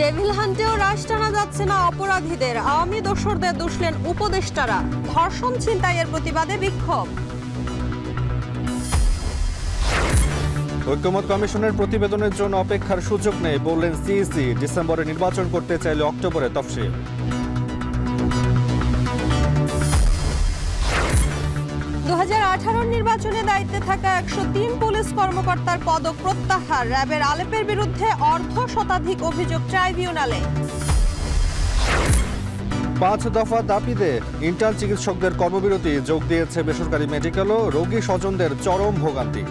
Devil হান্টেও রাশ টানা যাচ্ছে না অপরাধীদের। আওয়ামী দোসরদের দুষলেন উপদেষ্টারা। ধর্ষণ ছিনতাইয়ের প্রতিবাদে বিক্ষোভ। ঐক্যমত কমিশনের প্রতিবেদনের জন্য অপেক্ষার সুযোগ নেই বললেন সিইসি। ডিসেম্বরে নির্বাচন করতে চাইলে অক্টোবরে তফসিল। 2018 নির্বাচনে দায়িত্বে থাকা 103 পুলিশ কর্মকর্তার পদক প্রত্যাহার। র্যাবের আলেপের বিরুদ্ধে অর্ধশতাধিক অভিযোগ ট্রাইব্যুনালে। 5 দফা দাবিতে ইন্টার্ন চিকিৎসকদের কর্মবিরতি যোগ দিয়েছে বেসরকারি মেডিকেলও। রোগী স্বজনদের চরম ভোগান্তি।